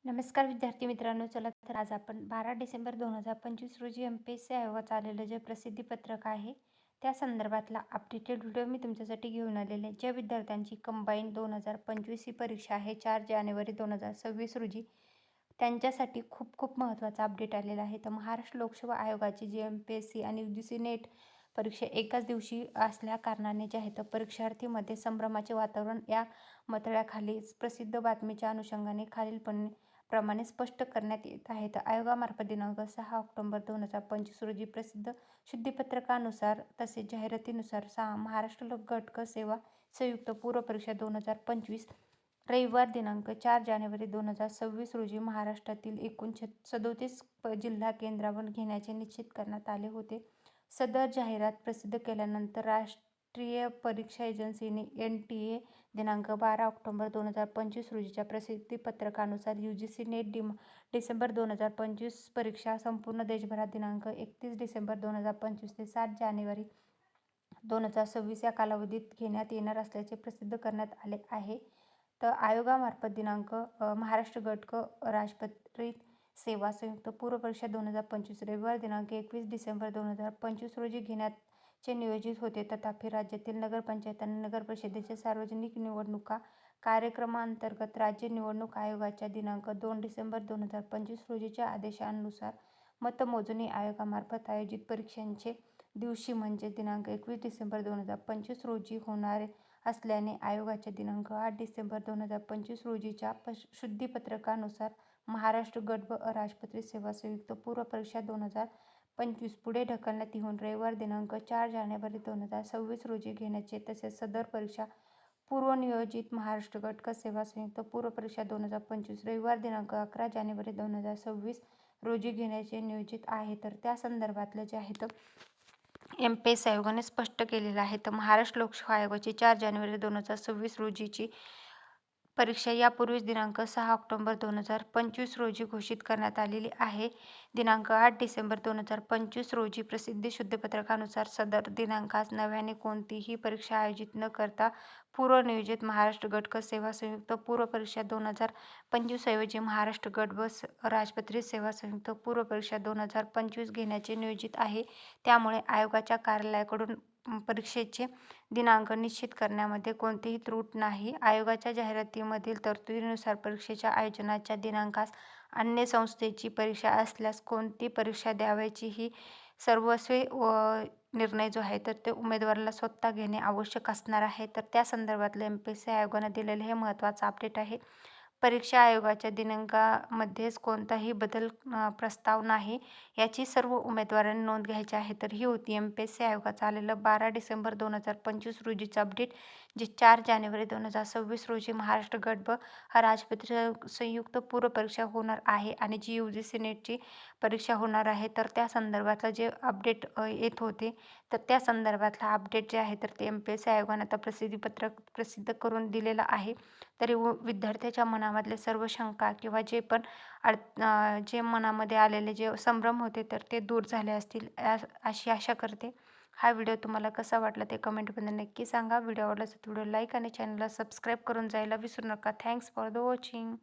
नमस्कार विद्यार्थी मित्रांनो. चला तर आज आपण 12 डिसेंबर 2025 रोजी MPSC आयोगाचं आलेलं जे प्रसिद्धीपत्रक आहे त्या संदर्भातला अपडेटेड व्हिडिओ मी तुमच्यासाठी घेऊन आलेले आहे. ज्या विद्यार्थ्यांची कंबाईन 2025 ही परीक्षा आहे 4 जानेवारी 2026 रोजी, त्यांच्यासाठी खूप खूप महत्त्वाचा अपडेट आलेला आहे. तर महाराष्ट्र लोकसेवा आयोगाची जी MPSC आणि UGC नेट परीक्षा एकाच दिवशी असल्या कारणाने जे आहे तर परीक्षार्थीमध्ये संभ्रमाचे वातावरण या मतळ्याखाली प्रसिद्ध बातमीच्या अनुषंगाने प्रमाणे स्पष्ट करण्यात येत आहे. तर आयोगामार्फत दिनांक 6 ऑक्टोबर 2025 रोजी प्रसिद्ध शुद्धीपत्रकानुसार तसेच जाहिरातीनुसार महाराष्ट्र लोक गट क सेवा संयुक्त पूर्व परीक्षा 2025 रविवार दिनांक 4 जानेवारी 2026 रोजी महाराष्ट्रातील एकूण 37 जिल्हा केंद्रावर घेण्याचे निश्चित करण्यात आले होते. सदर जाहिरात प्रसिद्ध केल्यानंतर राष्ट्रीय परीक्षा एजन्सीने NTA दिनांक 12 ऑक्टोबर 2025 रोजीच्या प्रसिद्धीपत्रकानुसार UGC नेट डिसेंबर 2025 परीक्षा संपूर्ण देशभरात दिनांक 31 डिसेंबर 2025 ते 7 जानेवारी 2026 या कालावधीत घेण्यात येणार असल्याचे प्रसिद्ध करण्यात आले आहे. तर आयोगामार्फत दिनांक महाराष्ट्र गट क राजपत्रित सेवा संयुक्त पूर्व परीक्षा 2025 रविवार दिनांक 21 डिसेंबर 2025 रोजी घेण्याचे नियोजित होते. तथापि राज्यातील नगरपंचायत आणि नगरपरिषदेच्या सार्वजनिक निवडणुका कार्यक्रमांतर्गत राज्य निवडणूक आयोगाच्या दिनांक 2 डिसेंबर 2025 रोजीच्या आदेशानुसार मतमोजणी आयोगामार्फत आयोजित परीक्षांचे दिवशी म्हणजे दिनांक 21 डिसेंबर 2025 रोजी होणार असल्याने आयोगाच्या दिनांक 8 डिसेंबर 2025 रोजीच्या शुद्धीपत्रकानुसार महाराष्ट्र गट व अराजपत्रित सेवा संयुक्त पूर्व परीक्षा 2025 पुढे ढकलण्यात येऊन रविवार दिनांक 4 जानेवारी 2026 रोजी घेण्याचे तसेच सदर परीक्षा पूर्वनियोजित महाराष्ट्र गट क सेवा संयुक्त पूर्व परीक्षा 2025 रविवार दिनांक 11 जानेवारी 2026 रोजी घेण्याचे नियोजित आहे. तर त्या संदर्भातलं जे आहे तर MPSC आयोगाने स्पष्ट केलेलं आहे. तर महाराष्ट्र लोकसेवा आयोगाची 4 जानेवारी 2026 रोजीची परीक्षा यापूर्वीच दिनांक 6 ऑक्टोबर 2025 रोजी घोषित करण्यात आलेली आहे. दिनांक 8 डिसेंबर 2025 रोजी प्रसिद्धी शुद्धपत्रकानुसार सदर दिनांकास नव्याने कोणतीही परीक्षा आयोजित न करता पूर्वनियोजित महाराष्ट्र गट क सेवा संयुक्त पूर्व परीक्षा 2025 ऐवजी महाराष्ट्र गट व राजपत्रित सेवा संयुक्त पूर्व परीक्षा 2025 घेण्याचे नियोजित आहे. त्यामुळे आयोगाच्या कार्यालयाकडून परीक्षेचे दिनांक निश्चित करण्यामध्ये कोणतीही त्रुटी नाही. आयोगाच्या जाहिरातीमधील तरतुदीनुसार परीक्षेच्या आयोजनाच्या दिनांकास अन्य संस्थेची परीक्षा असल्यास कोणती परीक्षा द्यावयाची ही सर्वस्वी निर्णय जो आहे तर ते उमेदवाराला स्वतः घेणे आवश्यक असणार आहे. तर त्या संदर्भातलं MPSC आयोगाने दिलेलं हे महत्त्वाचं अपडेट आहे. परीक्षा आयोगाच्या दिनांकामध्येच कोणताही बदल प्रस्ताव नाही याची सर्व उमेदवारांनी नोंद घ्यायची आहे. तर ही होती MPSC आयोगाचं आलेलं 12 डिसेंबर 2025 रोजीचं अपडेट, जे 4 जानेवारी 2026 रोजी महाराष्ट्र गट व राजपत्रित संयुक्त पूर्व परीक्षा होणार आहे आणि जी UGC नेटची परीक्षा होणार आहे. तर त्या संदर्भातलं जे अपडेट येत होते तर त्या संदर्भातला अपडेट जे आहे तर ते MPSC आयोगाने आता प्रसिद्धीपत्रक प्रसिद्ध करून दिलेलं आहे. तरी विद्यार्थ्याच्या मनामधले सर्व शंका किंवा जे मनामध्ये आलेले जे संभ्रम होते तर ते दूर झाले असतील अशी आशा करते. हा व्हिडिओ तुम्हाला कसा वाटला ते कमेंटमध्ये नक्की सांगा. व्हिडिओ आवडला तर व्हिडिओ लाईक आणि चॅनलला सबस्क्राईब करून जायला विसरू नका. Thanks for the watching.